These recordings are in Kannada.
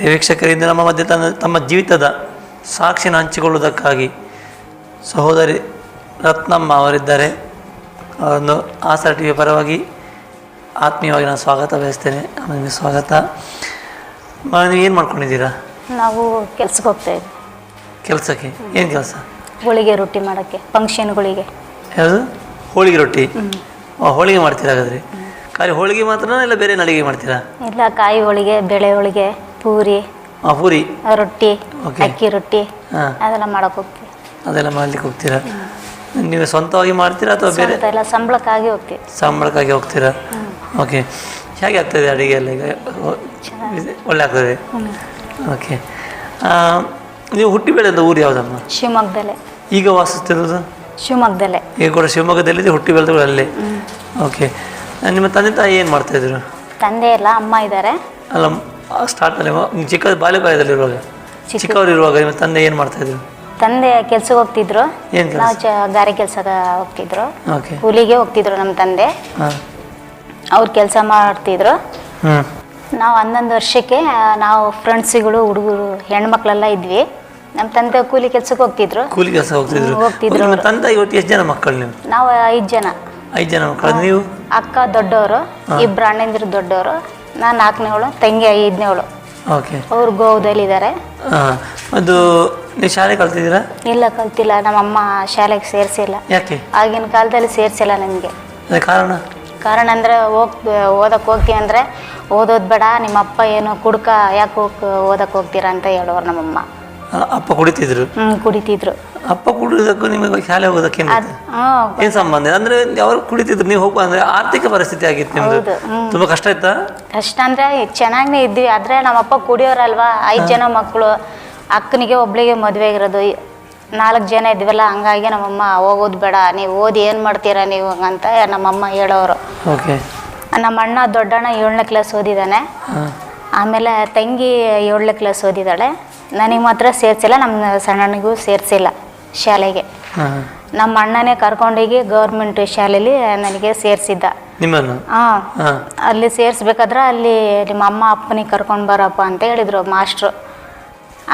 ಪ್ರಿಯ ವೀಕ್ಷಕರಿಂದ ನಮ್ಮ ಮಧ್ಯೆ ತಮ್ಮ ಜೀವಿತದ ಸಾಕ್ಷಿನ ಹಂಚಿಕೊಳ್ಳುವುದಕ್ಕಾಗಿ ಸಹೋದರಿ ರತ್ನಮ್ಮ ಅವರಿದ್ದಾರೆ. ಅವರನ್ನು ಆಸರ ಟಿ ವಿ ಪರವಾಗಿ ಆತ್ಮೀಯವಾಗಿ ನಾನು ಸ್ವಾಗತ ಬಯಸ್ತೇನೆ. ನಿಮಗೆ ಸ್ವಾಗತ. ನೀವು ಏನು ಮಾಡ್ಕೊಂಡಿದ್ದೀರಾ? ನಾವು ಕೆಲ್ಸಕ್ಕೆ ಹೋಗ್ತಾ ಇದ್ವಿ. ಕೆಲಸಕ್ಕೆ ಏನು ಕೆಲಸ? ಹೋಳಿಗೆ ರೊಟ್ಟಿ ಮಾಡೋಕ್ಕೆ, ಫಂಕ್ಷನ್ಗಳಿಗೆ. ಯಾವುದು? ಹೋಳಿಗೆ ರೊಟ್ಟಿ. ಹೋಳಿಗೆ ಮಾಡ್ತೀರಾ ಹಾಗಾದರೆ? ಖಾಲಿ ಹೋಳಿಗೆ ಮಾತ್ರನಾ ಇಲ್ಲ ಬೇರೆ ಅಡುಗೆ ಮಾಡ್ತೀರಾ? ಇಲ್ಲ, ಕಾಯಿ ಹೋಳಿಗೆ, ಬೇಳೆ ಹೋಳಿಗೆ, ಪೂರಿ, ಪೂರಿ, ರೊಟ್ಟಿ, ಅಕ್ಕಿ ರೊಟ್ಟಿ ಅದೆಲ್ಲ ಮಾಡೋಕೆ ಹೋಗ್ತೀವಿ. ಅದೆಲ್ಲ ಮಾಡ್ಲಿಕ್ಕೆ ಹೋಗ್ತೀರಾ? ನೀವು ಸ್ವಂತವಾಗಿ ಮಾಡ್ತೀರಾ ಅಥವಾ ಬೇರೆ? ಎಲ್ಲ ಸಂಬಳಕ್ಕಾಗಿ ಹೋಗ್ತೀವಿ. ಸಂಬಳಕ್ಕಾಗಿ ಹೋಗ್ತೀರಾ? ಓಕೆ. ಹೇಗೆ ಆಗ್ತದೆ ಅಡುಗೆ ಎಲ್ಲ? ಈಗ ಒಳ್ಳೆ ಆಗ್ತದೆ. ಓಕೆ. ನೀವು ಹುಟ್ಟಿ ಬೆಳೆದ ಊರು ಯಾವುದಮ್ಮ? ಶಿವಮೊಗ್ಗದಲ್ಲೇ. ಈಗ ವಾಸಿಸ್ತಿರೋದು ಶಿವಮೊಗ್ಗದಲ್ಲೇ. ಈಗ ಕೂಡ ಶಿವಮೊಗ್ಗದಲ್ಲಿದೆ, ಹುಟ್ಟಿ ಬೆಳೆದ ಅಲ್ಲೇ. ಓಕೆ. ನಿಮ್ಮ ತಂದೆ ತಾಯಿ ಏನು ಮಾಡ್ತಾಯಿದ್ರು? ತಂದೆ ಇಲ್ಲ, ಅಮ್ಮ ಇದ್ದಾರೆ. ಅಲ್ಲ, ಸ್ಟಾರ್ಟಲ್ಲಿ ಚಿಕ್ಕ ಬಾಲ್ಯಕಾಲದಲ್ಲಿರುವಾಗ, ಚಿಕ್ಕವರಿರುವಾಗ ನಿಮ್ಮ ತಂದೆ ಏನು ಮಾಡ್ತಾಯಿದ್ರು? ತಂದೆ ಕೆಲ್ಸಕ್ಕೆ ಹೋಗ್ತಿದ್ರು. ನಾವು ಗಾರೆ ಕೆಲ್ಸಕ್ಕೆ ಹೋಗ್ತಿದ್ರು. ಕೂಲಿಗೆ ಹೋಗ್ತಿದ್ರು ನಮ್ಮ ತಂದೆ. ಅವ್ರು ಕೆಲಸ ಮಾಡ್ತಿದ್ರು. ನಾವು 11 ವರ್ಷಕ್ಕೆ ನಾವು ಫ್ರೆಂಡ್ಸ್ಗಳು, ಹುಡುಗರು, ಹೆಣ್ಮಕ್ಳೆಲ್ಲ ಇದ್ವಿ. ನಮ್ಮ ತಂದೆ ಕೂಲಿ ಕೆಲ್ಸಕ್ಕೆ ಹೋಗ್ತಿದ್ರು. ಕೂಲಿ ಕೆಲಸ ಹೋಗ್ತಿದ್ರು. ತಂದೆ ಇವತ್ತು ಎಷ್ಟು ಜನ ಮಕ್ಕಳು ನೀವು? ನಾವು 5 ಜನ. 5 ಜನ ಮಕ್ಕಳು. ನೀವು? ಅಕ್ಕ ದೊಡ್ಡವರು, 2 ಅಣ್ಣಂದಿರು ದೊಡ್ಡವರು, ನಾನು 4ನೇವಳು, ತಂಗಿ 5ನೇವಳು. ಓಕೆ. ಅವ್ರು ಗೋವದಲ್ಲಿದ್ದಾರೆ. ಅದು ನೀವು ಶಾಲೆ ಕಲ್ತಿದ್ದೀರಾ? ಇಲ್ಲ, ಕಲ್ತಿಲ್ಲ. ನಮ್ಮಮ್ಮ ಶಾಲೆಗೆ ಸೇರಿಸಿಲ್ಲ. ಯಾಕೆ? ಆಗಿನ ಕಾಲದಲ್ಲಿ ಸೇರಿಸಿಲ್ಲ ನಮಗೆ. ಕಾರಣ ಅಂದರೆ ಓದಕ್ಕೆ ಹೋಗ್ತೀವಿ ಅಂದರೆ ಓದೋದು ಬೇಡ, ನಿಮ್ಮಪ್ಪ ಏನು ಕುಡ್ಕ, ಯಾಕೆ ಓದಕ್ಕೆ ಹೋಗ್ತೀರಾ ಅಂತ ಹೇಳೋರು ನಮ್ಮಮ್ಮ. ಅಪ್ಪ ಕುಡಿತಿದ್ರು? ಕುಡಿತಿದ್ರು. ಅಪ್ಪ ಕುಡಿಯೋದಕ್ಕೂ ನಿಮಗೆ ಶಾಲೆ ಹೋಗೋದಕ್ಕೆ ಏನು ಸಂಬಂಧ? ಅಂದರೆ ಅವ್ರು ಕುಡಿತಿದ್ರು, ನೀವು ಹೋಗುವ ಅಂದರೆ ಆರ್ಥಿಕ ಪರಿಸ್ಥಿತಿ ಆಗಿತ್ತು ನಿಮ್ಮದು. ತುಂಬ ಕಷ್ಟ ಇತ್ತಾ? ಕಷ್ಟ ಅಂದರೆ ಚೆನ್ನಾಗೇ ಇದ್ವಿ. ಆದರೆ ನಮ್ಮಪ್ಪ ಕುಡಿಯೋರಲ್ವಾ, 5 ಜನ ಮಕ್ಕಳು, ಅಕ್ಕನಿಗೆ ಒಬ್ಳಿಗೆ ಮದುವೆ ಆಗಿರೋದು, 4 ಜನ ಇದ್ವಲ್ಲ. ಹಂಗಾಗಿ ನಮ್ಮಮ್ಮ ಹೋಗೋದು ಬೇಡ, ನೀವು ಓದಿ ಏನು ಮಾಡ್ತೀರಾ ನೀವು ಅಂತ ನಮ್ಮಮ್ಮ ಹೇಳೋರು. ಓಕೆ. ನಮ್ಮ ಅಣ್ಣ ದೊಡ್ಡಣ್ಣ 7ನೇ ಕ್ಲಾಸ್ ಓದಿದ್ದಾನೆ. ಆಮೇಲೆ ತಂಗಿ 7ನೇ ಕ್ಲಾಸ್ ಓದಿದ್ದಾಳೆ. ನನಗೆ ಮಾತ್ರ ಸೇರಿಸಿಲ್ಲ, ನಮ್ಮ ಸಣ್ಣನಿಗೂ ಸೇರಿಸಿಲ್ಲ ಶಾಲೆಗೆ. ನಮ್ಮ ಅಣ್ಣನೇ ಕರ್ಕೊಂಡೋಗಿ ಗೌರ್ಮೆಂಟ್ ಶಾಲೆಯಲ್ಲಿ ನನಗೆ ಸೇರಿಸಿದ್ದ. ಅಲ್ಲಿ ಸೇರಿಸ್ಬೇಕಾದ್ರೆ ಅಲ್ಲಿ ನಿಮ್ಮ ಅಮ್ಮ ಅಪ್ಪನಿಗೆ ಕರ್ಕೊಂಡು ಬರಪ್ಪ ಅಂತ ಹೇಳಿದರು ಮಾಸ್ಟ್ರು.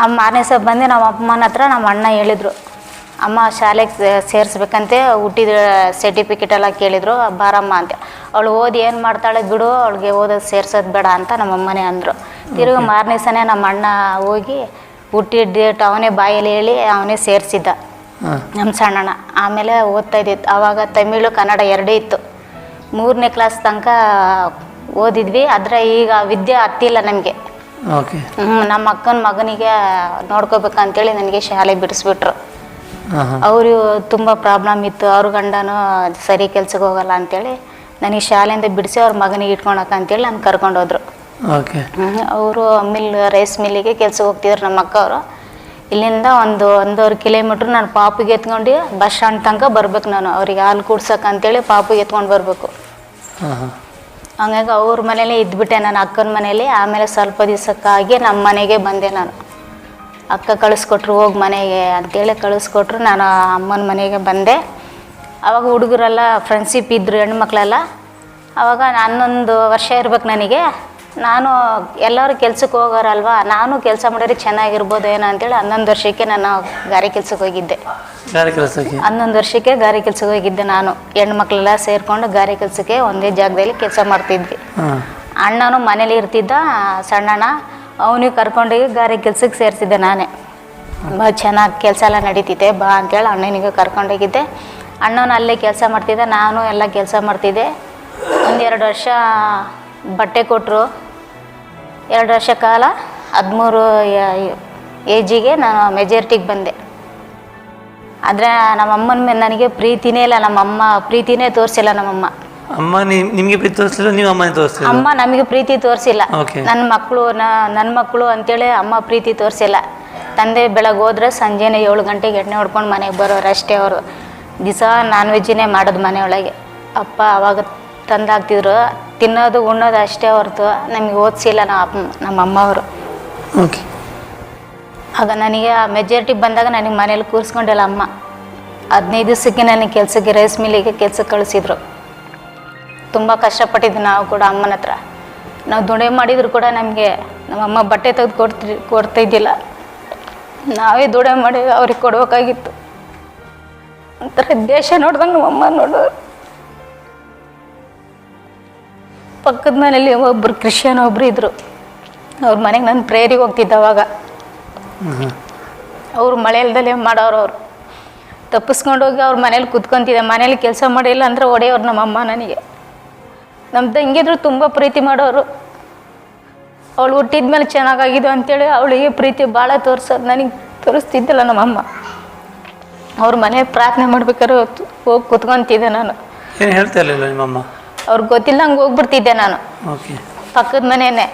ಆ ಮಾರನೇ ಸಹ ಬಂದು ನಮ್ಮ ಅಮ್ಮನ ಹತ್ರ ನಮ್ಮ ಅಣ್ಣ ಹೇಳಿದರು, ಅಮ್ಮ ಶಾಲೆಗೆ ಸೇರಿಸ್ಬೇಕಂತೆ, ಹುಟ್ಟಿದ ಸರ್ಟಿಫಿಕೇಟ್ ಎಲ್ಲ ಕೇಳಿದರು, ಬಾರಮ್ಮ ಅಂತ. ಅವಳು ಓದಿ ಏನು ಮಾಡ್ತಾಳೆ ಬಿಡು, ಅವಳಿಗೆ ಓದೋದು ಸೇರ್ಸೋದು ಬೇಡ ಅಂತ ನಮ್ಮಮ್ಮನೇ ಅಂದರು. ತಿರುಗಿ ಮಾರನೇ ಸನೇ ನಮ್ಮ ಅಣ್ಣ ಹೋಗಿ ಹುಟ್ಟಿದ ಡೇಟ್ ಅವನೇ ಬಾಯಲ್ಲಿ ಹೇಳಿ ಅವನೇ ಸೇರಿಸಿದ್ದ ನಮ್ಮ ಸಣ್ಣಣ್ಣ. ಆಮೇಲೆ ಓದ್ತಾ ಇದ್ದಿತ್ತು. ಆವಾಗ ತಮಿಳು ಕನ್ನಡ 2 ಇತ್ತು. 3ನೇ ಕ್ಲಾಸ್ ತನಕ ಓದಿದ್ವಿ. ಆದರೆ ಈಗ ವಿದ್ಯೆ ಹತ್ತಿಲ್ಲ ನಮಗೆ. ನಮ್ಮ ಅಕ್ಕನ ಮಗನಿಗೆ ನೋಡ್ಕೋಬೇಕಂತೇಳಿ ನನಗೆ ಶಾಲೆ ಬಿಡಿಸ್ಬಿಟ್ರು. ಅವರು ತುಂಬ ಪ್ರಾಬ್ಲಮ್ ಇತ್ತು. ಅವ್ರ ಗಂಡನೂ ಸರಿ ಕೆಲ್ಸಕ್ಕೆ ಹೋಗಲ್ಲ ಅಂತೇಳಿ ನನಗೆ ಶಾಲೆಯಿಂದ ಬಿಡಿಸಿ ಅವ್ರ ಮಗನಿಗೆ ಇಟ್ಕೊಳಕಂತೇಳಿ ನಾನು ಕರ್ಕೊಂಡೋದ್ರು. ಅವರು ರೈಸ್ ಮಿಲ್ಲಿಗೆ ಕೆಲ್ಸಕ್ಕೆ ಹೋಗ್ತಿದ್ರು ನಮ್ಮ ಅಕ್ಕ ಅವರು. ಇಲ್ಲಿಂದ 1.5 ಕಿಲೋಮೀಟ್ರ್ ನಾನು ಪಾಪಿಗೆ ಎತ್ಕೊಂಡು ಬಸ್ ಸ್ಟ್ಯಾಂಡ್ ತನಕ ಬರ್ಬೇಕು. ನಾನು ಅವ್ರಿಗೆ ಹಾಲು ಕುಡ್ಸಕ್ಕಂತೇಳಿ ಪಾಪಿಗೆ ಎತ್ಕೊಂಡು ಬರಬೇಕು. ಹಂಗಾಗಿ ಅವ್ರ ಮನೇಲೇ ಇದ್ಬಿಟ್ಟೆ ನಾನು, ಅಕ್ಕನ ಮನೇಲಿ. ಆಮೇಲೆ ಸ್ವಲ್ಪ ದಿವಸಕ್ಕಾಗಿ ನಮ್ಮ ಮನೆಗೆ ಬಂದೆ ನಾನು. ಅಕ್ಕ ಕಳಿಸ್ಕೊಟ್ರು, ಹೋಗಿ ಮನೆಗೆ ಅಂತೇಳಿ ಕಳಿಸ್ಕೊಟ್ರು. ನಾನು ಅಮ್ಮನ ಮನೆಗೆ ಬಂದೆ. ಆವಾಗ ಹುಡುಗರೆಲ್ಲ ಫ್ರೆಂಡ್ಶಿಪ್ ಇದ್ದರು, ಹೆಣ್ಮಕ್ಳೆಲ್ಲ. ಆವಾಗ 11 ವರ್ಷ ಇರ್ಬೇಕು ನನಗೆ. ನಾನು ಎಲ್ಲರೂ ಕೆಲ್ಸಕ್ಕೆ ಹೋಗೋರಲ್ವ, ನಾನು ಕೆಲಸ ಮಾಡಿದ್ರೆ ಚೆನ್ನಾಗಿರ್ಬೋದು ಏನೋ ಅಂತೇಳಿ 11 ವರ್ಷಕ್ಕೆ ನಾನು ಗಾರೆ ಕೆಲ್ಸಕ್ಕೆ ಹೋಗಿದ್ದೆ. 11 ವರ್ಷಕ್ಕೆ ಗಾರೆ ಕೆಲ್ಸಕ್ಕೆ ಹೋಗಿದ್ದೆ ನಾನು. ಹೆಣ್ಮಕ್ಳೆಲ್ಲ ಸೇರಿಕೊಂಡು ಗಾರೆ ಕೆಲಸಕ್ಕೆ ಒಂದೇ ಜಾಗದಲ್ಲಿ ಕೆಲಸ ಮಾಡ್ತಿದ್ವಿ. ಅಣ್ಣನೂ ಮನೇಲಿ ಇರ್ತಿದ್ದ, ಸಣ್ಣಣ್ಣ. ಅವನಿಗೆ ಕರ್ಕೊಂಡೋಗಿ ಗಾರೆ ಕೆಲ್ಸಕ್ಕೆ ಸೇರಿಸಿದ್ದೆ ನಾನೇ. ಚೆನ್ನಾಗಿ ಕೆಲಸ ಎಲ್ಲ ನಡೀತಿದ್ದೆ, ಬಾ ಅಂತೇಳಿ ಅಣ್ಣನಿಗೆ ಕರ್ಕೊಂಡೋಗಿದ್ದೆ. ಅಣ್ಣನ ಅಲ್ಲೇ ಕೆಲಸ ಮಾಡ್ತಿದ್ದೆ, ನಾನು ಎಲ್ಲ ಕೆಲಸ ಮಾಡ್ತಿದ್ದೆ. 1-2 ವರ್ಷ ಬಟ್ಟೆ ಕೊಟ್ಟರು. 2 ವರ್ಷ ಕಾಲ 13 ಏಜಿಗೆ ನಾನು ಮೆಜಾರಿಟಿಗೆ ಬಂದೆ. ಆದರೆ ನಮ್ಮಮ್ಮನ ಮೇಲೆ ನನಗೆ ಪ್ರೀತಿನೇ ಇಲ್ಲ. ನಮ್ಮಮ್ಮ ಪ್ರೀತಿನೇ ತೋರಿಸಿಲ್ಲ. ನಮ್ಮಮ್ಮ ನಿಮಗೆ ಪ್ರೀತಿ ತೋರಿಸಿಲ್ಲ, ನೀವು ಅಮ್ಮನೇ ತೋರಿಸಿಲ್ಲ? ಅಮ್ಮ ನಮಗೆ ಪ್ರೀತಿ ತೋರಿಸಿಲ್ಲ. ನನ್ನ ಮಕ್ಕಳು ಅಂತೇಳಿ ಅಮ್ಮ ಪ್ರೀತಿ ತೋರಿಸಿಲ್ಲ. ತಂದೆ ಬೆಳಗ್ಗೆ ಹೋದ್ರೆ ಸಂಜೆನೇ 7 ಗಂಟೆಗೆ ಎಣ್ಣೆ ಹೊಡ್ಕೊಂಡು ಮನೆಗೆ ಬರೋರು ಅಷ್ಟೇ. ಅವರು ದಿವಸ ನಾನ್ ವೆಜ್ಜೇ ಮಾಡೋದು ಮನೆಯೊಳಗೆ. ಅಪ್ಪ ಅವಾಗ ತಂದಾಗ್ತಿದ್ರು, ತಿನ್ನೋದು ಉಣ್ಣೋದು ಅಷ್ಟೇ ಹೊರತು ನಮಗೆ ಓದಿಸಿಲ್ಲ ನಮ್ಮಮ್ಮ ಅವರು. ಆಗ ನನಗೆ ಮೆಜಾರಿಟಿ ಬಂದಾಗ ನನಗೆ ಮನೇಲಿ ಕೂರಿಸ್ಕೊಂಡಿಲ್ಲ ಅಮ್ಮ. 15 ದಿವಸಕ್ಕೆ ನನಗೆ ಕೆಲಸಕ್ಕೆ ರೈಸ್ ಮಿಲ್ಲಿಗೆ ಕೆಲಸಕ್ಕೆ ಕಳಿಸಿದ್ರು. ತುಂಬ ಕಷ್ಟಪಟ್ಟಿದ್ವಿ ನಾವು ಕೂಡ ಅಮ್ಮನ ಹತ್ರ. ನಾವು ದುಡಿಮೆ ಮಾಡಿದ್ರು ಕೂಡ ನಮಗೆ ನಮ್ಮಮ್ಮ ಬಟ್ಟೆ ತೆಗೆದು ಕೊಡ್ತಾಯಿದ್ದಿಲ್ಲ, ನಾವೇ ದುಡಿಮೆ ಮಾಡಿ ಅವ್ರಿಗೆ ಕೊಡ್ಬೇಕಾಗಿತ್ತು. ಒಂಥರ ದೇಶ ನೋಡ್ದಂಗೆ ನಮ್ಮಮ್ಮ ನೋಡೋರು. ಪಕ್ಕದ ಮನೇಲಿ ಒಬ್ಬರು ಕ್ರಿಶ್ಚಿಯನ್ ಒಬ್ಬರು ಇದ್ದರು, ಅವ್ರ ಮನೆಗೆ ನಾನು ಪ್ರೇರಿಗೆ ಹೋಗ್ತಿದ್ದೆ ಅವಾಗ. ಅವರು ಮಳೆಯಲ್ದಲ್ಲೇ ಮಾಡೋರು. ಅವರು ತಪ್ಪಿಸ್ಕೊಂಡು ಹೋಗಿ ಅವ್ರ ಮನೇಲಿ ಕುತ್ಕೊತಿದ್ದೆ. ಮನೇಲಿ ಕೆಲಸ ಮಾಡಿಲ್ಲ ಅಂದರೆ ಹೊಡೆಯೋರು ನಮ್ಮಮ್ಮ ನನಗೆ. ನಮ್ಮ ತಂಗಿದ್ರು ತುಂಬ ಪ್ರೀತಿ ಮಾಡೋರು. ಅವಳು ಹುಟ್ಟಿದ ಮೇಲೆ ಚೆನ್ನಾಗಾಗಿದ್ದು ಅಂತೇಳಿ ಅವಳಿಗೆ ಪ್ರೀತಿ ಭಾಳ ತೋರಿಸೋದು, ನನಗೆ ತೋರಿಸ್ತಿದ್ದಿಲ್ಲ ನಮ್ಮಮ್ಮ. ಅವ್ರ ಮನೆ ಪ್ರಾರ್ಥನೆ ಮಾಡ್ಬೇಕಾದ್ರೆ ಹೋಗಿ ಕುತ್ಕೊತಿದ್ದೆ ನಾನು. ಏನು ಹೇಳ್ತಾ ಇರಲಿಲ್ಲ ನಿಮ್ಮಮ್ಮ? ಅವ್ರಿಗೆ ಗೊತ್ತಿಲ್ಲಂಗೆ ಹೋಗ್ಬಿಡ್ತಿದ್ದೆ ನಾನು. ಪಕ್ಕದ ಮನೆಯೇ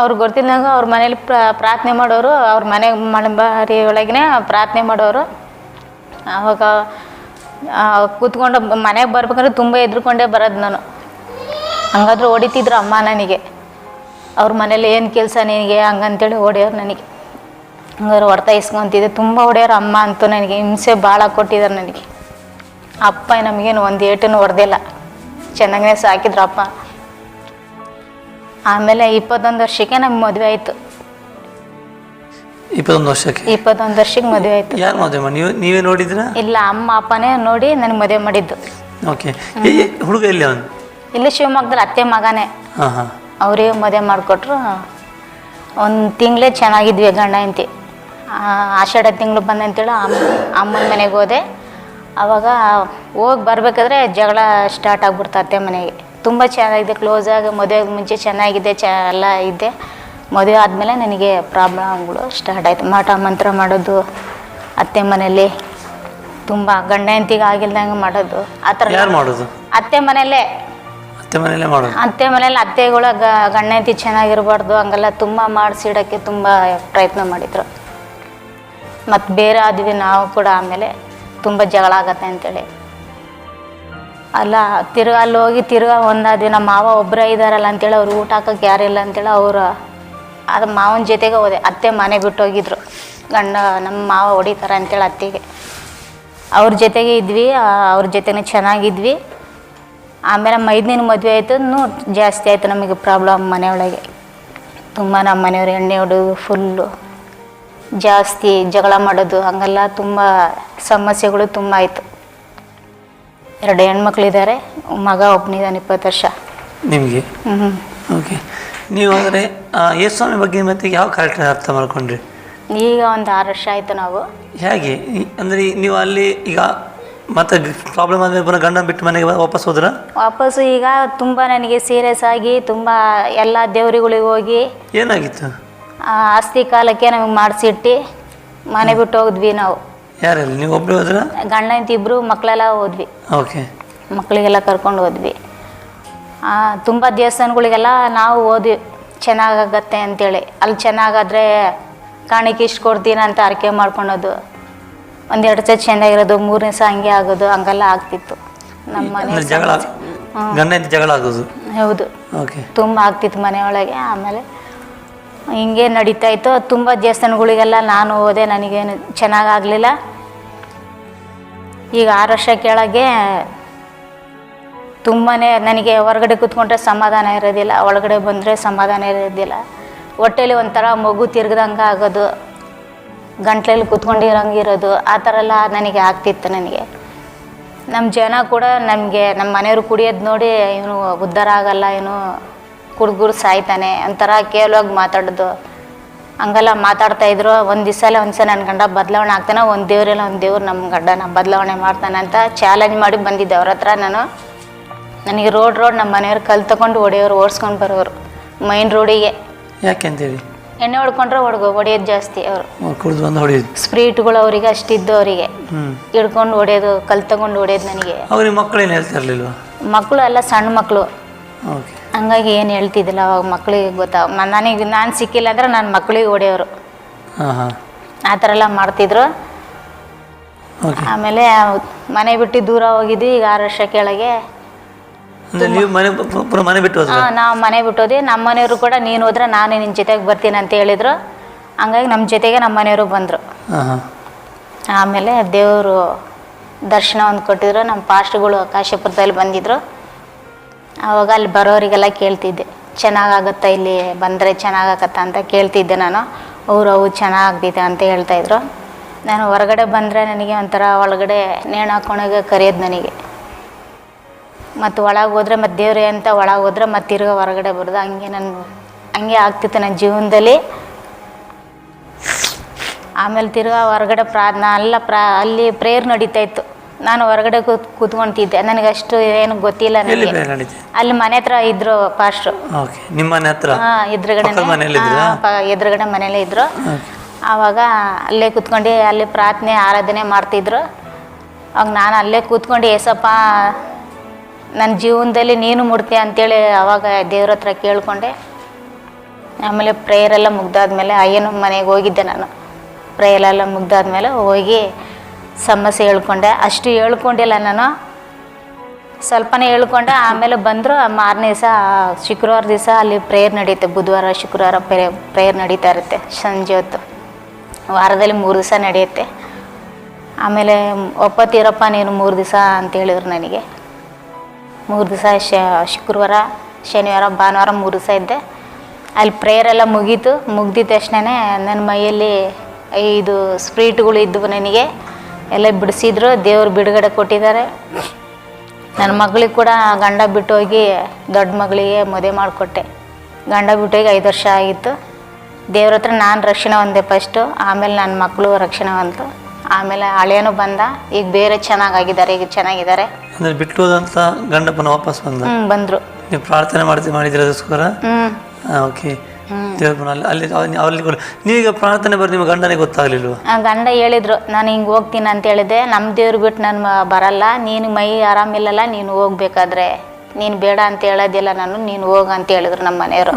ಅವ್ರಿಗೆ ಗೊತ್ತಿಲ್ಲಂಗೆ ಅವ್ರ ಮನೇಲಿ ಪ್ರಾರ್ಥನೆ ಮಾಡೋರು. ಅವ್ರ ಮನೆ ಮಳಬಾರಿ ಒಳಗಿನೇ ಪ್ರಾರ್ಥನೆ ಮಾಡೋರು. ಆವಾಗ ಕೂತ್ಕೊಂಡು ಮನೆಗೆ ಬರ್ಬೇಕಂದ್ರೆ ತುಂಬ ಎದ್ರುಕೊಂಡೇ ಬರೋದು ನಾನು. ಹಂಗಾದ್ರೂ ಹೊಡಿತಿದ್ರು ಅಮ್ಮ ನನಗೆ. ಅವ್ರ ಮನೇಲಿ ಏನು ಕೆಲಸ ನಿನಗೆ ಹಂಗಂತೇಳಿ ಹೊಡೆಯೋರು ನನಗೆ. ಹಂಗಾದ್ರೆ ಹೊಡ್ತಾ ಇಸ್ಕೊತಿದ್ದೆ. ತುಂಬ ಹೊಡೆಯೋರು ಅಮ್ಮ ಅಂತೂ. ನನಗೆ ಹಿಂಸೆ ಭಾಳ ಕೊಟ್ಟಿದ್ದಾರೆ ನನಗೆ. ಅಪ್ಪ ನಮಗೇನು ಒಂದು ಏಟನ್ನು ಹೊಡೆದಿಲ್ಲ, ಚೆನ್ನಾಗೇ ಸಾಕಿದ್ರು ಅಪ್ಪ. ಆಮೇಲೆ 21 ವರ್ಷಕ್ಕೆ ನಮ್ಗೆ ಮದುವೆ ಆಯಿತು. 21 ವರ್ಷಕ್ಕೆ? 21 ವರ್ಷಕ್ಕೆ ಮದುವೆ ಆಯಿತು. ಯಾರು ಮದುವೆ ಮಾಡಿ? ನೀವೇ ನೋಡಿದ್ರಾ? ಇಲ್ಲ, ಅಮ್ಮ ಅಪ್ಪನೇ ನೋಡಿ ನನಗೆ ಮದುವೆ ಮಾಡಿದ್ದು. ಓಕೆ. ಹುಡುಗ ಎಲ್ಲಿ ಅವನು? ಇಲ್ಲಿ ಶಿವಮೊಗ್ಗದಲ್ಲಿ ಅತ್ತೆ ಮಗನೇ. ಅವರಿಗೆ ಮದುವೆ ಮಾಡಿಕೊಟ್ರು. ಒಂದು ತಿಂಗಳೇ ಚೆನ್ನಾಗಿದ್ವಿ ಗಂಡ ಹೆಂಡತಿ. ಆಷಾಢ ತಿಂಗಳು ಬಂದಂತೇಳಿ ಅಮ್ಮನ ಮನೆಗೆ ಹೋದೆ. ಆವಾಗ ಹೋಗಿ ಬರಬೇಕಾದ್ರೆ ಜಗಳ ಸ್ಟಾರ್ಟ್ ಆಗ್ಬಿಡ್ತು ಅತ್ತೆ ಮನೆಗೆ. ತುಂಬ ಚೆನ್ನಾಗಿದೆ, ಕ್ಲೋಸಾಗಿ ಮದುವೆಗೆ ಮುಂಚೆ ಚೆನ್ನಾಗಿದೆ, ಎಲ್ಲ ಇದ್ದೆ. ಮದುವೆ ಆದಮೇಲೆ ನನಗೆ ಪ್ರಾಬ್ಲಮ್ಗಳು ಸ್ಟಾರ್ಟ್ ಆಯಿತು. ಮಾಟ ಮಂತ್ರ ಮಾಡೋದು ಅತ್ತೆ ಮನೆಯಲ್ಲಿ, ತುಂಬ ಗಂಡ ಹೆಂಡತಿಗೆ ಆಗಿಲ್ದಂಗೆ ಮಾಡೋದು ಆ ಥರ. ಯಾರು ಮಾಡೋದು? ಅತ್ತೆ ಮನೆಯಲ್ಲೇ. ಅತ್ತೆ ಮನೆಯಲ್ಲೇ ಮಾಡೋದು? ಅತ್ತೆ ಮನೇಲಿ ಅತ್ತೆಗಳ ಗಂಡ ಹೆಂಡತಿ ಚೆನ್ನಾಗಿರಬಾರ್ದು ಹಂಗೆಲ್ಲ ತುಂಬ ಮಾಡಿಸಿಡೋಕ್ಕೆ ತುಂಬ ಪ್ರಯತ್ನ ಮಾಡಿದರು. ಮತ್ತು ಬೇರೆ ಆದ್ವಿ ನಾವು ಕೂಡ. ಆಮೇಲೆ ತುಂಬ ಜಗಳ ಆಗತ್ತೆ ಅಂತೇಳಿ ಅಲ್ಲ ತಿರ್ಗಾ ಅಲ್ಲಿ ಹೋಗಿ ತಿರ್ಗಾ ಒಂದಾದ್ವಿ. ನಮ್ಮ ಮಾವ ಒಬ್ಬರೇ ಇದ್ದಾರಲ್ಲ ಅಂತೇಳಿ ಅವ್ರು ಊಟ ಹಾಕೋಕ್ಕೆ ಯಾರಿಲ್ಲ ಅಂತೇಳಿ ಅವರು ಅದು ಮಾವನ ಜೊತೆಗೆ ಹೋದೆ. ಅತ್ತೆ ಮನೆ ಬಿಟ್ಟು ಹೋಗಿದ್ರು. ಗಂಡ ನಮ್ಮ ಮಾವ ಹೊಡಿತಾರೆ ಅಂತೇಳಿ ಅತ್ತೆಗೆ. ಅವ್ರ ಜೊತೆಗೆ ಇದ್ವಿ, ಅವ್ರ ಜೊತೆನೇ ಚೆನ್ನಾಗಿದ್ವಿ. ಆಮೇಲೆ ಮೈದನಿನ ಮದುವೆ ಆಯಿತು, ಜಾಸ್ತಿ ಆಯಿತು ನಮಗೆ ಪ್ರಾಬ್ಲಮ್ ಮನೆಯೊಳಗೆ. ತುಂಬ ನಮ್ಮ ಮನೆಯವ್ರು ಎಣ್ಣೆ ಹೊಡೋದು ಫುಲ್ಲು ಜಾಸ್ತಿ, ಜಗಳ ಮಾಡೋದು ಹಂಗೆಲ್ಲ ತುಂಬ ಸಮಸ್ಯೆಗಳು ತುಂಬ ಆಯಿತು. 2 ಹೆಣ್ಮಕ್ಳಿದ್ದಾರೆ, ಮಗ ಒಬ್ಬನಿದ್ದಾನೆ 20 ವರ್ಷ. ನಿಮಗೆ? ಓಕೆ. ನೀವು ಅಂದರೆ ಯೇಸುಸ್ವಾಮಿ ಬಗ್ಗೆ ಮತ್ತೆ ಯಾವ ಕ್ಯಾರೆಕ್ಟರ್ ಅರ್ಥ ಮಾಡ್ಕೊಂಡ್ರಿ? ಈಗ ಒಂದು 6 ವರ್ಷ ಆಯಿತು ನಾವು. ಹೇಗೆ ಅಂದರೆ ನೀವು ಅಲ್ಲಿ ಈಗ ಮತ್ತೆ ಪ್ರಾಬ್ಲಮ್ ಆದಮೇಲೆ ಪುನಃ ಗಂಡ ಬಿಟ್ಟು ಮನೆಗೆ ವಾಪಸ್ ಹೋದ್ರ? ವಾಪಸ್ಸು ಈಗ ತುಂಬ ನನಗೆ ಸೀರಿಯಸ್ ಆಗಿ ತುಂಬ ಎಲ್ಲ ದೇವ್ರಿಗಳಿಗೆ ಹೋಗಿ. ಏನಾಗಿತ್ತು? ಆಸ್ತಿ ಕಾಲಕ್ಕೆ ನಮಗೆ ಮಾಡಿಸಿಟ್ಟು ಮನೆ ಬಿಟ್ಟು ಹೋದ್ವಿ ನಾವು. ಯಾರೆಲ್ಲ? ನೀವು ಒಬ್ಬರು ಹೋದ್ರ? ಗಂಡ ಹೆಂಡತಿ ಇಬ್ಬರು, ಮಕ್ಕಳೆಲ್ಲ ಹೋದ್ವಿ. ಓಕೆ. ಮಕ್ಕಳಿಗೆಲ್ಲ ಕರ್ಕೊಂಡು ಹೋದ್ವಿ. ತುಂಬ ದೇವಸ್ಥಾನಗಳಿಗೆಲ್ಲ ನಾವು ಹೋದ್ವಿ, ಚೆನ್ನಾಗಾಗತ್ತೆ ಅಂತೇಳಿ. ಅಲ್ಲಿ ಚೆನ್ನಾಗಾದರೆ ಕಾಣಿಕೆ ಇಷ್ಟು ಕೊಡ್ತೀನಿ ಅಂತ ಅರಕೆ ಮಾಡ್ಕೊಳೋದು. 1-2 ಸಲ ಚೆನ್ನಾಗಿರೋದು, 3ನೇ ಸಲ ಹಂಗೆ ಆಗೋದು, ಹಂಗೆಲ್ಲ ಆಗ್ತಿತ್ತು ನಮ್ಮ ಮನೆ. ಜಗಳ? ಗಂಡ ಹೆಂಡತಿ ಜಗಳ ಆಗೋದು? ಹೌದು. ಓಕೆ. ತುಂಬ ಆಗ್ತಿತ್ತು ಮನೆಯೊಳಗೆ. ಆಮೇಲೆ ಹಿಂಗೆ ನಡೀತಾ ಇತ್ತು. ತುಂಬ ದೇವಸ್ಥಾನಗಳಿಗೆಲ್ಲ ನಾನು ಹೋದೆ, ನನಗೇನು ಚೆನ್ನಾಗಾಗಲಿಲ್ಲ. ಈಗ 6 ವರ್ಷ ಕೆಳಗೆ ತುಂಬಾ ನನಗೆ ಹೊರಗಡೆ ಕೂತ್ಕೊಂಡ್ರೆ ಸಮಾಧಾನ ಇರೋದಿಲ್ಲ, ಒಳಗಡೆ ಬಂದರೆ ಸಮಾಧಾನ ಇರೋದಿಲ್ಲ. ಹೊಟ್ಟೆಲಿ ಒಂಥರ ಮಗು ತಿರ್ಗ್ದಂಗೆ ಆಗೋದು, ಗಂಟ್ಲಲ್ಲಿ ಕೂತ್ಕೊಂಡಿರೋಂಗೆ ಇರೋದು, ಆ ಥರ ಎಲ್ಲ ನನಗೆ ಆಗ್ತಿತ್ತು. ನನಗೆ ನಮ್ಮ ಜನ ಕೂಡ ನಮಗೆ ನಮ್ಮ ಮನೆಯವರು ಕುಡಿಯೋದು ನೋಡಿ ಇವನು ಉದ್ಧಾರ ಆಗಲ್ಲ, ಇವನು ಕುಡ್ಗುರು ಸಾಯ್ತಾನೆ ಒಂಥರ ಕೇವಲವಾಗಿ ಮಾತಾಡೋದು, ಹಂಗೆಲ್ಲ ಮಾತಾಡ್ತಾಯಿದ್ರು. ಒಂದು ಸಲ ನನ್ನ ಗಂಡ ಬದಲಾವಣೆ ಆಗ್ತಾನೆ, ಒಂದು ದೇವರೆಲ್ಲ ಒಂದು ದೇವ್ರು ನಮ್ಮ ಗಂಡನ ಬದಲಾವಣೆ ಮಾಡ್ತಾನೆ ಅಂತ ಚಾಲೆಂಜ್ ಮಾಡಿ ಬಂದಿದ್ದೆ ಅವ್ರ ಹತ್ರ ನಾನು. ನನಗೆ ರೋಡ್ ನಮ್ಮ ಮನೆಯವ್ರು ಕಲ್ಲು ತಗೊಂಡು ಹೊಡೆಯೋರು, ಓಡಿಸ್ಕೊಂಡು ಬರೋರು ಮೈನ್ ರೋಡಿಗೆ. ಯಾಕೆ ಅಂತೇಳಿ? ಎಣ್ಣೆ ಹೊಡ್ಕೊಂಡ್ರೆ ಹೊಡೆಯೋದು ಜಾಸ್ತಿ. ಅವರು ಕುಡಿದು ಬಂದು ಹೊಡೆಯೋದು, ಸ್ಪ್ರೀಟ್ಗಳು ಅವರಿಗೆ ಅಷ್ಟಿದ್ದು, ಅವರಿಗೆ ಹಿಡ್ಕೊಂಡು ಹೊಡೆಯೋದು, ಕಲ್ಲು ತಗೊಂಡು ಹೊಡೆಯೋದು. ನನಗೆ ಅವ್ರಿಗೆ ಮಕ್ಕಳೇನು ಹೇಳ್ತಾ ಇರಲಿಲ್ವಾ? ಮಕ್ಕಳು ಎಲ್ಲ ಸಣ್ಣ ಮಕ್ಕಳು, ಓಕೆ. ಹಂಗಾಗಿ ಏನು ಹೇಳ್ತಿದ್ದಿಲ್ಲ ಅವಾಗ. ಮಕ್ಕಳಿಗೆ ನನಗೆ ನಾನು ಸಿಕ್ಕಿಲ್ಲ ಅಂದರೆ ನನ್ನ ಮಕ್ಕಳಿಗೆ ಹೊಡೆಯೋರು, ಆ ಥರ ಎಲ್ಲ ಮಾಡ್ತಿದ್ರು. ಆಮೇಲೆ ಮನೆ ಬಿಟ್ಟು ದೂರ ಹೋಗಿದ್ವಿ. ಈಗ 6 ವರ್ಷ ಕೆಳಗೆ ಮನೆ ಬಿಟ್ಟು ನಾವು ಮನೆ ಬಿಟ್ಟೋದ್ವಿ. ನಮ್ಮ ಮನೆಯವರು ಕೂಡ ನೀನು ಹೋದ್ರೆ ನಾನು ನಿನ್ನ ಜೊತೆಗೆ ಬರ್ತೀನಿ ಅಂತ ಹೇಳಿದರು. ಹಂಗಾಗಿ ನಮ್ಮ ಜೊತೆಗೆ ನಮ್ಮ ಮನೆಯವರು ಬಂದರು. ಆಮೇಲೆ ದೇವರು ದರ್ಶನ ಒಂದು ಕೊಟ್ಟಿದ್ರು. ನಮ್ಮ ಪಾಸ್ಟ್ಗಳು ಕಾಶಿಪುರದಲ್ಲಿ ಬಂದಿದ್ದರು. ಆವಾಗ ಅಲ್ಲಿ ಬರೋರಿಗೆಲ್ಲ ಕೇಳ್ತಿದ್ದೆ, ಚೆನ್ನಾಗಾಗುತ್ತಾ ಇಲ್ಲಿ ಬಂದರೆ ಚೆನ್ನಾಗಾಗತ್ತಾ ಅಂತ ಕೇಳ್ತಿದ್ದೆ ನಾನು. ಅವು ಚೆನ್ನಾಗ್ತಿದೆ ಅಂತ ಹೇಳ್ತಾಯಿದ್ರು. ನಾನು ಹೊರಗಡೆ ಬಂದರೆ ನನಗೆ ಒಂಥರ ಒಳಗಡೆ ನೇಣು ಹಾಕ್ಕೊಂಡಾಗ ಕರೆಯೋದು ನನಗೆ. ಮತ್ತು ಒಳಗೆ ಹೋದ್ರೆ ಮತ್ತು ದೇವ್ರೆ ಅಂತ ಒಳಗೆ ಹೋದ್ರೆ ಮತ್ತು ತಿರ್ಗಾ ಹೊರಗಡೆ ಬರೋದು. ಹಂಗೆ ಆಗ್ತಿತ್ತು ನನ್ನ ಜೀವನದಲ್ಲಿ. ಆಮೇಲೆ ತಿರ್ಗಾ ಹೊರಗಡೆ ಅಲ್ಲಿ ಪ್ರೇಯರ್ ನಡೀತಾ ಇತ್ತು. ನಾನು ಹೊರಗಡೆ ಕೂತ್ಕೊಳ್ತಿದ್ದೆ. ನನಗಷ್ಟು ಏನು ಗೊತ್ತಿಲ್ಲ ನನಗೆ. ಅಲ್ಲಿ ಮನೆ ಹತ್ರ ಇದ್ರು ಪಾಸ್ಟ್ರು. ನಿಮ್ಮ ಮನೆ ಹತ್ರ? ಎದುರುಗಡೆ ಮನೇಲೇ ಇದ್ರು. ಆವಾಗ ಅಲ್ಲೇ ಕೂತ್ಕೊಂಡು ಅಲ್ಲಿ ಪ್ರಾರ್ಥನೆ ಆರಾಧನೆ ಮಾಡ್ತಿದ್ರು. ಆವಾಗ ನಾನು ಅಲ್ಲೇ ಕೂತ್ಕೊಂಡು ಏಸಪ್ಪ ನನ್ನ ಜೀವನದಲ್ಲಿ ನೀನು ಮುಡ್ತೀಯ ಅಂತೇಳಿ ಆವಾಗ ದೇವ್ರ ಹತ್ರ ಕೇಳ್ಕೊಂಡೆ. ಆಮೇಲೆ ಪ್ರೇಯರೆಲ್ಲ ಮುಗ್ದಾದ್ಮೇಲೆ ಅಯ್ಯನ ಮನೆಗೆ ಹೋಗಿದ್ದೆ ನಾನು. ಪ್ರೇಯರೆಲ್ಲ ಮುಗ್ದಾದ್ಮೇಲೆ ಹೋಗಿ ಸಮಸ್ಯೆ ಹೇಳ್ಕೊಂಡೆ. ಅಷ್ಟು ಹೇಳ್ಕೊಂಡಿಲ್ಲ ನಾನು, ಸ್ವಲ್ಪನೇ ಹೇಳ್ಕೊಂಡೆ. ಆಮೇಲೆ ಬಂದರು. ಮಾರನೇ ದಿವಸ ಶುಕ್ರವಾರ ದಿವಸ ಅಲ್ಲಿ ಪ್ರೇಯರ್ ನಡೆಯುತ್ತೆ. ಬುಧವಾರ ಶುಕ್ರವಾರ ಪ್ರೇಯರ್ ನಡೀತಾ ಇರುತ್ತೆ ಸಂಜೆ ಹೊತ್ತು. ವಾರದಲ್ಲಿ 3 ದಿವಸ ನಡೆಯುತ್ತೆ. ಆಮೇಲೆ ಒಪ್ಪತ್ತೀರಪ್ಪ ನೀನು 3 ದಿವಸ ಅಂತ ಹೇಳಿದ್ರು ನನಗೆ. 3 ದಿವಸ ಶುಕ್ರವಾರ ಶನಿವಾರ ಭಾನುವಾರ 3 ದಿವಸ ಇದ್ದೆ. ಅಲ್ಲಿ ಪ್ರೇಯರೆಲ್ಲ ಮುಗ್ದಿದ ತಕ್ಷಣವೇ ನನ್ನ ಮೈಯಲ್ಲಿ 5 ಸ್ಪ್ರೀಟ್ಗಳು ಇದ್ದವು. ನನಗೆ ಎಲ್ಲ ಬಿಡಿಸಿದ್ರು. ದೇವ್ರು ಬಿಡುಗಡೆ ಕೊಟ್ಟಿದ್ದಾರೆ. ನನ್ನ ಮಗಳಿಗೆ ಕೂಡ ಗಂಡ ಬಿಟ್ಟು ಹೋಗಿ ದೊಡ್ಡ ಮಗಳಿಗೆ ಮದುವೆ ಮಾಡಿಕೊಟ್ಟೆ. ಗಂಡ ಬಿಟ್ಟು ಹೋಗಿ 5 ವರ್ಷ ಆಗಿತ್ತು. ದೇವ್ರ ಹತ್ರ ನಾನು ರಕ್ಷಣೆ ಹೊಂದೆ ಫಸ್ಟು. ಆಮೇಲೆ ನನ್ನ ಮಕ್ಕಳು ರಕ್ಷಣೆ ಹೊಂತು. ಆಮೇಲೆ ಹಳೆಯನು ಬಂದ. ಈಗ ಬೇರೆ ಚೆನ್ನಾಗಿದ್ದಾರೆ. ಈಗ ಚೆನ್ನಾಗಿದ್ದಾರೆ. ಅಂದರೆ ಬಿಟ್ಟು ಹೋದಂಥ ಗಂಡಪ್ಪನ ವಾಪಸ್ ಬಂದರು. ನೀವು ಪ್ರಾರ್ಥನೆ ಮಾಡಿದ್ರೆ ಅದಕ್ಕೋಸ್ಕರ? ಓಕೆ. ಅಲ್ಲಿ ನೀವೀಗ ಪ್ರಾರ್ಥನೆ ಬರ್ ನಿಮ್ಮ ಗಂಡನಿಗೆ ಗೊತ್ತಾಗ್ಲಿಲ್ವ? ಗಂಡ ಹೇಳಿದ್ರು ನಾನು ಹಿಂಗೆ ಹೋಗ್ತೀನಿ ಅಂತ ಹೇಳಿದೆ. ನಮ್ಮ ದೇವ್ರು ಬಿಟ್ಟು ನಾನು ಬರಲ್ಲ, ನೀನು ಮೈ ಆರಾಮಿಲ್ಲಲ್ಲ, ನೀನು ಹೋಗ್ಬೇಕಾದ್ರೆ ನೀನು ಬೇಡ ಅಂತ ಹೇಳೋದಿಲ್ಲ ನಾನು, ನೀನು ಹೋಗ ಅಂತ ಹೇಳಿದ್ರು ನಮ್ಮ ಮನೆಯವರು.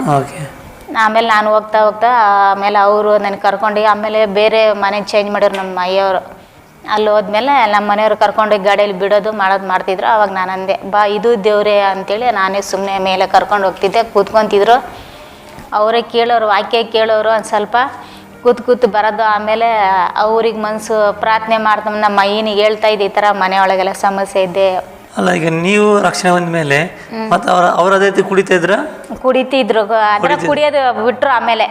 ಆಮೇಲೆ ನಾನು ಹೋಗ್ತಾ ಆಮೇಲೆ ಅವರು ನನಗೆ ಕರ್ಕೊಂಡು ಆಮೇಲೆ ಬೇರೆ ಮನೆ ಚೇಂಜ್ ಮಾಡಿದ್ರು ನಮ್ಮ ಅಯ್ಯವರು. ಅಲ್ಲಿ ಹೋದ್ಮೇಲೆ ನಮ್ಮ ಮನೆಯವ್ರು ಕರ್ಕೊಂಡೋಗಿ ಗಾಡಿಯಲ್ಲಿ ಬಿಡೋದು ಮಾಡ್ತಿದ್ರು. ಅವಾಗ ನಾನು ಅಂದೆ ಬಾ ಇದು ದೇವ್ರೇ ಅಂತೇಳಿ ನಾನೇ ಸುಮ್ಮನೆ ಮೇಲೆ ಕರ್ಕೊಂಡು ಹೋಗ್ತಿದ್ದೆ. ಕೂತ್ಕೊತಿದ್ರು. ಅವರೇ ಕೇಳೋರು, ವಾಕ್ಯ ಕೇಳೋರು. ಒಂದು ಸ್ವಲ್ಪ ಕೂತು ಬರೋದು. ಆಮೇಲೆ ಅವ್ರಿಗೆ ಮನಸ್ಸು ಪ್ರಾರ್ಥನೆ ಮಾಡ್ತಾ ನಮ್ಮ ಅಯ್ಯನಿಗೆ ಹೇಳ್ತಾ ಇದ್ದೆ ಈ ಥರ ಮನೆಯೊಳಗೆಲ್ಲ ಸಮಸ್ಯೆ ಇದೆ. ಅಲ್ಲ, ಈಗ ನೀವು ರಕ್ಷಣೆ ಬಂದ ಮೇಲೆ ಮತ್ತೆ ಅವ್ರ ಅದೇ ರೀತಿ ಕುಡಿತಿದ್ರು. ಅಂದ್ರೆ ಕುಡಿಯೋದು ಬಿಟ್ರು. ಆಮೇಲೆ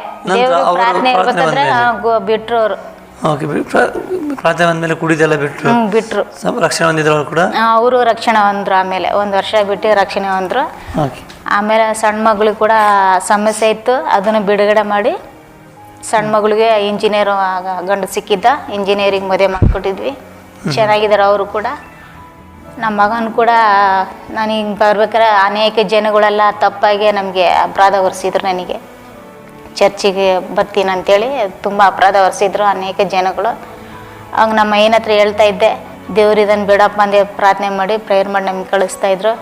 ಪ್ರಾರ್ಥನೆ ಇರ್ಬೇಕಾದ್ರೆ ಬಿಟ್ರು ಅವರು. ಪ್ರಾರ್ಥನೆ ಬಂದ್ಮೇಲೆ ಕುಡಿದೆಲ್ಲ ಬಿಟ್ರು. ರಕ್ಷಣೆ ಹೊಂದಿದ್ರು ಅವರು ಕೂಡ. ಅವರು ರಕ್ಷಣೆ ಹೊಂದ್ರು. ಆಮೇಲೆ 1 ವರ್ಷ ಬಿಟ್ಟು ರಕ್ಷಣೆ ಹೊಂದ್ರು. ಆಮೇಲೆ ಸಣ್ಣ ಮಗಳಿಗೆ ಕೂಡ ಸಮಸ್ಯೆ ಇತ್ತು. ಅದನ್ನು ಬಿಡುಗಡೆ ಮಾಡಿ ಸಣ್ಣ ಮಗಳಿಗೆ ಇಂಜಿನಿಯರ್ ಗಂಡು ಸಿಕ್ಕಿದ್ದ. ಇಂಜಿನಿಯರಿಂಗ್ ಮದುವೆ ಮಾಡಿಕೊಟ್ಟಿದ್ವಿ. ಚೆನ್ನಾಗಿದ್ದಾರೆ ಅವರು ಕೂಡ. ನಮ್ಮ ಮಗನ ಕೂಡ ನಾನು ಹಿಂಗೆ ಬರ್ಬೇಕಾದ್ರೆ ಅನೇಕ ಜನಗಳೆಲ್ಲ ತಪ್ಪಾಗಿ ನಮಗೆ ಅಪರಾಧ ಹೊರಿಸಿದ್ರು. ನನಗೆ ಚರ್ಚಿಗೆ ಬರ್ತೀನಿ ಅಂತೇಳಿ ತುಂಬ ಅಪರಾಧ ಹೊರಿಸಿದ್ರು ಅನೇಕ ಜನಗಳು. ಆಗ ನಮ್ಮ ಏನ ಹತ್ರ ಹೇಳ್ತಾ ಇದ್ದೆ, ದೇವ್ರು ಇದನ್ನು ಬಿಡಪ್ಪ ಅಂದೆ ಪ್ರಾರ್ಥನೆ ಮಾಡಿ ಪ್ರೇಯರ್ ಮಾಡಿ ನಮ್ಗೆ ಕಳಿಸ್ತಾಯಿದ್ರು.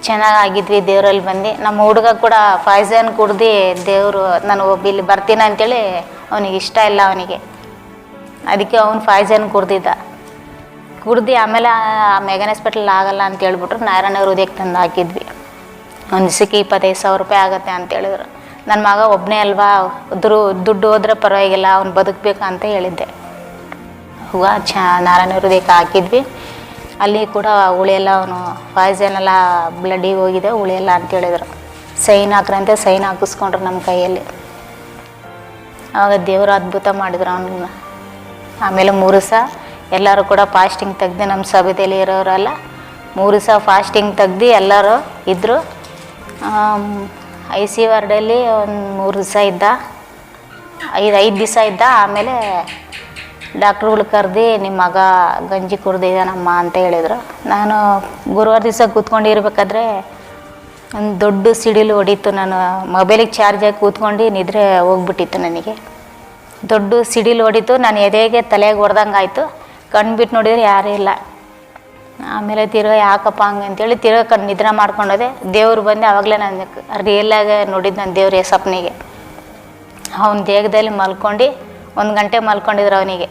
ಚೆನ್ನಾಗಿದ್ವಿ ದೇವರಲ್ಲಿ ಬಂದು. ನಮ್ಮ ಹುಡುಗ ಕೂಡ ಪಾಯ್ಸನ್ ಕುಡ್ದು ದೇವರು ನಾನು ಇಲ್ಲಿ ಬರ್ತೀನಿ ಅಂತೇಳಿ ಅವನಿಗೆ ಇಷ್ಟ ಇಲ್ಲ. ಅವನಿಗೆ ಅದಕ್ಕೆ ಅವನು ಪಾಯ್ಸನ್ ಕುಡ್ದು ಆಮೇಲೆ ಮೆಗನ್ ಹಾಸ್ಪಿಟ್ಲ್ ಆಗಲ್ಲ ಅಂತ ಹೇಳ್ಬಿಟ್ರು. ನಾರಾಯಣ ಹೃದಯಕ್ಕೆ ತಂದು ಹಾಕಿದ್ವಿ. ಒಂದು ದಿವಸಕ್ಕೆ 25,000 ರೂಪಾಯಿ ಆಗುತ್ತೆ ಅಂತ ಹೇಳಿದ್ರು. ನನ್ನ ಮಗ ಒಬ್ಬನೇ ಅಲ್ವಾ, ದುಡ್ಡು ಹೋದ್ರೆ ಪರವಾಗಿಲ್ಲ, ಅವ್ನು ಬದುಕಬೇಕು ಅಂತ ಹೇಳಿದ್ದೆ. ನಾರಾಯಣ ಹೃದಯಕ್ಕೆ ಹಾಕಿದ್ವಿ. ಅಲ್ಲಿ ಕೂಡ ಉಳಿಯಲ್ಲ, ಅವನು ಪಾಯ್ಸನ್ ಎಲ್ಲ ಬ್ಲಡ್ಡಿಗೆ ಹೋಗಿದೆ, ಉಳಿಯಲ್ಲ ಅಂತ ಹೇಳಿದ್ರು. ಸೈನ್ ಹಾಕ್ರಂತೆ ಸೈನ್ ಹಾಕಿಸ್ಕೊಂಡ್ರು ನಮ್ಮ ಕೈಯಲ್ಲಿ. ಆವಾಗ ದೇವರು ಅದ್ಭುತ ಮಾಡಿದ್ರು ಅವನನ್ನ. ಆಮೇಲೆ 3 ದಿವಸ ಎಲ್ಲರೂ ಕೂಡ ಫಾಸ್ಟಿಂಗ್ ತೆಗ್ದು, ನಮ್ಮ ಸಭೆಯಲ್ಲಿ ಇರೋರೆಲ್ಲ 3 ದಿವಸ ಫಾಸ್ಟಿಂಗ್ ತೆಗ್ದು ಎಲ್ಲರೂ ಇದ್ದರು. IC ವಾರ್ಡಲ್ಲಿ ಒಂದು 3 ದಿವಸ ಇದ್ದ, 5 ದಿವಸ ಇದ್ದ. ಆಮೇಲೆ ಡಾಕ್ಟ್ರುಗಳು ಕರೆದು ನಿಮ್ಮ ಮಗ ಗಂಜಿ ಕುಡ್ದಿದ್ದಾನಮ್ಮ ಅಂತ ಹೇಳಿದರು. ನಾನು ಗುರುವಾರ ದಿವಸ ಕೂತ್ಕೊಂಡಿರ್ಬೇಕಾದ್ರೆ ಒಂದು ದೊಡ್ಡ ಸಿಡಿಲು ಹೊಡೀತು. ನಾನು ಮೊಬೈಲಿಗೆ ಚಾರ್ಜ್ ಹಾಕಿ ಕೂತ್ಕೊಂಡು ನಿದ್ರೆ ಹೋಗ್ಬಿಟ್ಟಿತ್ತು. ನನಗೆ ದೊಡ್ಡ ಸಿಡಿಲು ಹೊಡೀತು. ನಾನು ಎದೆಗೆ ತಲೆಗೆ ಹೊಡೆದಂಗೆ ಆಯಿತು. ಕಣ್ಣು ಬಿಟ್ಟು ನೋಡಿದ್ರೆ ಯಾರೂ ಇಲ್ಲ. ಆಮೇಲೆ ತಿರ್ಗಾ ಯಾಕಪ್ಪ ಹಂಗೆ ಅಂತೇಳಿ ತಿರ್ಗಾ ನಿದ್ರೆ ಮಾಡ್ಕೊಂಡೋದೆ. ದೇವ್ರು ಬಂದು ಆವಾಗಲೇ ನಾನು ರಿಯಲಾಗಿ ನೋಡಿದ್ದು ನನ್ನ ದೇವ್ರ ಸಪ್ನಿಗೆ. ಅವನ ದೇಹದಲ್ಲಿ ಮಲ್ಕೊಂಡು 1 ಗಂಟೆ ಮಲ್ಕೊಂಡಿದ್ರು. ಅವನಿಗೆ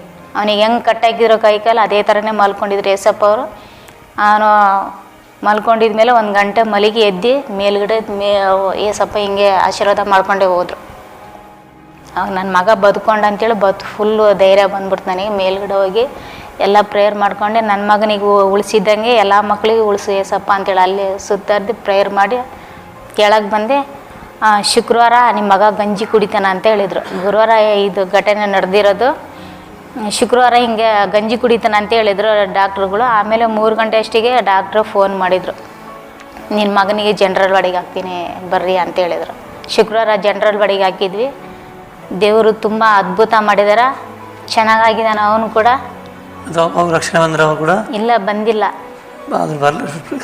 ಹೆಂಗೆ ಕಟ್ಟಾಕಿದ್ರು ಕೈಕಾಲು ಅದೇ ಥರನೇ ಮಲ್ಕೊಂಡಿದ್ರು ಏಸಪ್ಪ ಅವರು. ಅವನು ಮಲ್ಕೊಂಡಿದ್ಮೇಲೆ 1 ಗಂಟೆ ಮಲಗಿ ಎದ್ದು ಮೇಲ್ಗಡೆ ಏಸಪ್ಪ ಹಿಂಗೆ ಆಶೀರ್ವಾದ ಮಾಡ್ಕೊಂಡೇ ಹೋದರು. ಅವಾಗ ನನ್ನ ಮಗ ಬದುಕೊಂಡ ಅಂತೇಳಿ ಫುಲ್ಲು ಧೈರ್ಯ ಬಂದ್ಬಿಡ್ತು ನನಗೆ. ಮೇಲ್ಗಡೆ ಹೋಗಿ ಎಲ್ಲ ಪ್ರೇಯರ್ ಮಾಡ್ಕೊಂಡೆ. ನನ್ನ ಮಗನಿಗೆ ಉಳಿಸಿದ್ದಂಗೆ ಎಲ್ಲ ಮಕ್ಕಳಿಗೆ ಉಳಿಸು ಏಸಪ್ಪ ಅಂತೇಳಿ ಅಲ್ಲಿ ಸುತ್ತಾರ್ದು ಪ್ರೇಯರ್ ಮಾಡಿ ಕೆಳಗೆ ಬಂದೆ. ಶುಕ್ರವಾರ ನಿಮ್ಮ ಮಗ ಗಂಜಿ ಕುಡಿತಾನ ಅಂತ ಹೇಳಿದರು. ಗುರುವಾರ ಇದು ಘಟನೆ ನಡೆದಿರೋದು. ಶುಕ್ರವಾರ ಹಿಂಗೆ ಗಂಜಿ ಕುಡಿತಾನ ಅಂತ ಹೇಳಿದರು ಡಾಕ್ಟ್ರುಗಳು. ಆಮೇಲೆ 3 ಗಂಟೆ ಅಷ್ಟಿಗೆ ಡಾಕ್ಟ್ರು ಫೋನ್ ಮಾಡಿದರು, ನಿನ್ನ ಮಗನಿಗೆ ಜನರಲ್ ವಾರ್ಡಿಗೆ ಹಾಕ್ತೀನಿ ಬರ್ರಿ ಅಂತ ಹೇಳಿದರು. ಶುಕ್ರವಾರ ಜನರಲ್ ವಾರ್ಡಿಗೆ ಹಾಕಿದ್ವಿ. ದೇವರು ತುಂಬ ಅದ್ಭುತ ಮಾಡಿದಾರೆ, ಚೆನ್ನಾಗಿದ್ದಾನೆ ಅವನು ಕೂಡ. ರಕ್ಷಣೆ ಬಂದ್ರೆ ಅವರು ಕೂಡ ಇಲ್ಲ ಬಂದಿಲ್ಲ,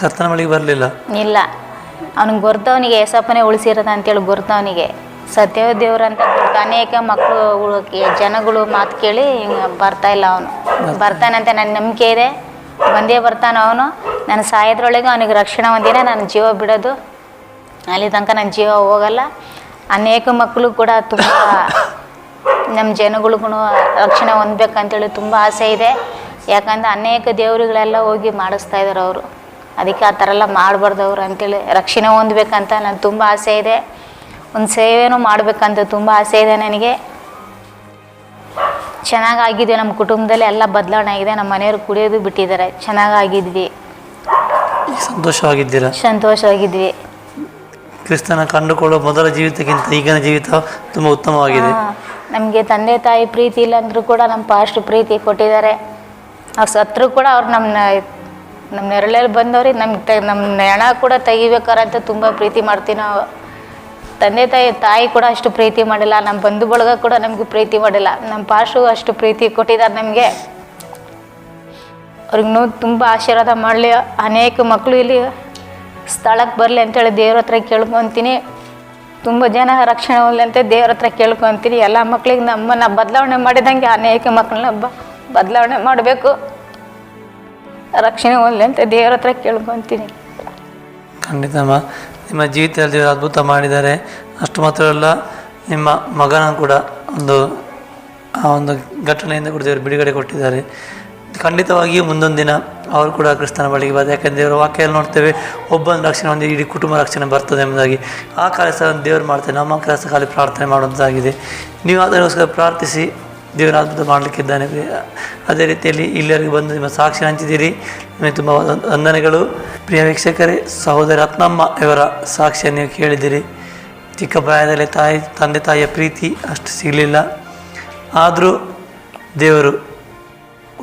ಕರ್ತನ ಬಳಿಗೆ ಬರಲಿಲ್ಲ. ಇಲ್ಲ, ಅವ್ನಿಗೆ ಗೊರ್ತವನಿಗೆ ಏಸಪ್ಪನೇ ಉಳಿಸಿರೋದ ಅಂತೇಳಿ ಗೊರ್ತವನಿಗೆ. ಸತ್ಯ ದೇವ್ರು ಅಂತ ಅನೇಕ ಮಕ್ಕಳು ಜನಗಳು ಮಾತು ಕೇಳಿ ಹಿಂಗೆ ಬರ್ತಾಯಿಲ್ಲ. ಅವನು ಬರ್ತಾನಂತ ನನ್ನ ನಂಬಿಕೆ ಇದೆ, ಬಂದೇ ಬರ್ತಾನೆ ಅವನು. ನಾನು ಸಾಯೋದ್ರೊಳಗೆ ಅವನಿಗೆ ರಕ್ಷಣೆ ಒಂದಿನ ನನ್ನ ಜೀವ ಬಿಡೋದು, ಅಲ್ಲಿ ತನಕ ನನ್ನ ಜೀವ ಹೋಗಲ್ಲ. ಅನೇಕ ಮಕ್ಕಳು ಕೂಡ ತುಂಬ ನಮ್ಮ ಜನಗಳಿಗೂ ರಕ್ಷಣೆ ಹೊಂದ್ಬೇಕಂತೇಳಿ ತುಂಬ ಆಸೆ ಇದೆ. ಯಾಕಂದ್ರೆ ಅನೇಕ ದೇವರುಗಳೆಲ್ಲ ಹೋಗಿ ಮಾಡಿಸ್ತಾ ಇದ್ದಾರೆ ಅವರು. ಅದಕ್ಕೆ ಆ ಥರ ಎಲ್ಲ ಮಾಡಬಾರ್ದು ಅವರು ಅಂತೇಳಿ ರಕ್ಷಣೆ ಹೊಂದ್ಬೇಕಂತ ನಾನು ತುಂಬ ಆಸೆ ಇದೆ. ಒಂದು ಸೇವೆನೂ ಮಾಡಬೇಕಂತ ತುಂಬ ಆಸೆ ಇದೆ ನನಗೆ. ಚೆನ್ನಾಗಾಗಿದ್ವಿ, ನಮ್ಮ ಕುಟುಂಬದಲ್ಲಿ ಎಲ್ಲ ಬದಲಾವಣೆ ಆಗಿದೆ. ನಮ್ಮ ಮನೆಯವರು ಕುಡಿಯೋದು ಬಿಟ್ಟಿದ್ದಾರೆ, ಚೆನ್ನಾಗಾಗಿದ್ವಿ, ಸಂತೋಷವಾಗಿದ್ದೀರಾ? ಸಂತೋಷವಾಗಿದ್ವಿ. ಕ್ರಿಸ್ತನ ಕಂಡುಕೊಳ್ಳೋ ಮೊದಲ ಜೀವಿತಕ್ಕಿಂತ ಈಗಿನ ಜೀವಿತ ತುಂಬ ಉತ್ತಮವಾಗಿದೆ. ನಮಗೆ ತಂದೆ ತಾಯಿ ಪ್ರೀತಿ ಇಲ್ಲ ಅಂದರೂ ಕೂಡ ನಮ್ಮ ಪಾಸ್ಟ್ ಪ್ರೀತಿ ಕೊಟ್ಟಿದ್ದಾರೆ. ಅವ್ರು ಸತ್ರು ಕೂಡ ಅವ್ರು ನಮ್ಮ ನೆರಳಲ್ಲಿ ಬಂದವ್ರಿಗೆ ನಮ್ಮ ಹೆಣ ಕೂಡ ತೆಗಿಬೇಕಾರಂತ ತುಂಬ ಪ್ರೀತಿ ಮಾಡ್ತೀವಿ ನಾವು. ತಂದೆ ತಾಯಿ ಕೂಡ ಅಷ್ಟು ಪ್ರೀತಿ ಮಾಡಿಲ್ಲ, ನಮ್ಮ ಬಂಧು ಬಳಗ ಕೂಡ ನಮಗೆ ಪ್ರೀತಿ ಮಾಡಿಲ್ಲ. ನಮ್ಮ ಪಾಸ್ಟು ಅಷ್ಟು ಪ್ರೀತಿ ಕೊಟ್ಟಿದ್ದಾರೆ ನಮಗೆ. ಅವ್ರಿಗೆ ತುಂಬ ಆಶೀರ್ವಾದ ಮಾಡಲಿ. ಅನೇಕ ಮಕ್ಕಳು ಇಲ್ಲಿ ಸ್ಥಳಕ್ಕೆ ಬರಲಿ ಅಂತೇಳಿ ದೇವ್ರ ಹತ್ರ ಕೇಳ್ಕೊತೀನಿ. ತುಂಬ ಜನ ರಕ್ಷಣೆ ಹೋಗಲಿ ಅಂತ ದೇವ್ರ ಹತ್ರ ಕೇಳ್ಕೊತೀನಿ. ಎಲ್ಲ ಮಕ್ಕಳಿಗೆ ನಮ್ಮನ್ನು ಬದಲಾವಣೆ ಮಾಡಿದಂಗೆ ಅನೇಕ ಮಕ್ಕಳನ್ನ ಬದಲಾವಣೆ ಮಾಡಬೇಕು, ರಕ್ಷಣೆ ಹೋಗಲಿ ಅಂತ ದೇವ್ರ ಹತ್ರ ಕೇಳ್ಕೊತೀನಿ. ಖಂಡಿತಮ್ಮ, ನಿಮ್ಮ ಜೀವಿತದಲ್ಲಿ ದೇವರು ಅದ್ಭುತ ಮಾಡಿದ್ದಾರೆ. ಅಷ್ಟು ಮಾತ್ರವಲ್ಲ, ನಿಮ್ಮ ಮಗನ ಕೂಡ ಆ ಒಂದು ಘಟನೆಯಿಂದ ಕೂಡ ದೇವರು ಬಿಡುಗಡೆ ಕೊಟ್ಟಿದ್ದಾರೆ. ಖಂಡಿತವಾಗಿಯೂ ಮುಂದೊಂದು ದಿನ ಅವರು ಕೂಡ ಕ್ರಿಸ್ತನ ಬಳಿಗೆ ಬರ್ತದೆ. ಯಾಕೆಂದರೆ ದೇವರ ವಾಕ್ಯದಲ್ಲಿ ನೋಡ್ತೇವೆ, ಒಬ್ಬನ ರಕ್ಷಣೆ ಒಂದು ಇಡೀ ಕುಟುಂಬ ರಕ್ಷಣೆ ಬರ್ತದೆ ಎಂಬುದಾಗಿ. ಆ ಕೆಲಸವನ್ನು ದೇವರು ಮಾಡ್ತಾರೆ, ನಮ್ಮ ಕೆಲಸ ಖಾಲಿ ಪ್ರಾರ್ಥನೆ ಮಾಡುವಂಥದ್ದಾಗಿದೆ. ನೀವು ಅದಕ್ಕೋಸ್ಕರ ಪ್ರಾರ್ಥಿಸಿ, ದೇವರ ಅದ್ಭುತ ಮಾಡಲಿಕ್ಕಿದ್ದಾನೆ. ಅದೇ ರೀತಿಯಲ್ಲಿ ಇಲ್ಲಿವರೆಗೆ ಬಂದು ನಿಮ್ಮ ಸಾಕ್ಷಿ ಹಂಚಿದ್ದೀರಿ, ನಿಮಗೆ ತುಂಬ ವಂದನೆಗಳು. ಪ್ರಿಯ ವೀಕ್ಷಕರೇ, ಸಹೋದರಿ ರತ್ನಮ್ಮ ಇವರ ಸಾಕ್ಷಿಯನ್ನು ನೀವು ಕೇಳಿದ್ದೀರಿ. ಚಿಕ್ಕ ಪ್ರಾಯದಲ್ಲಿ ತಂದೆ ತಾಯಿಯ ಪ್ರೀತಿ ಅಷ್ಟು ಸಿಗಲಿಲ್ಲ, ಆದರೂ ದೇವರು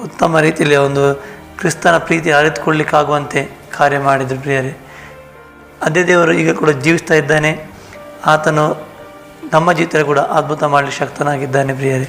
ಉತ್ತಮ ರೀತಿಯಲ್ಲಿ ಒಂದು ಕ್ರಿಸ್ತನ ಪ್ರೀತಿ ಅರಿತುಕೊಳ್ಳಿಕ್ಕಾಗುವಂತೆ ಕಾರ್ಯ ಮಾಡಿದರು. ಪ್ರಿಯರೇ, ಅದೇ ದೇವರು ಈಗ ಕೂಡ ಜೀವಿಸ್ತಾ ಇದ್ದಾನೆ. ಆತನು ನಮ್ಮ ಜೀವಿತದಲ್ಲಿ ಕೂಡ ಅದ್ಭುತ ಮಾಡಲಿಕ್ಕೆ ಶಕ್ತನಾಗಿದ್ದಾನೆ. ಪ್ರಿಯರೇ,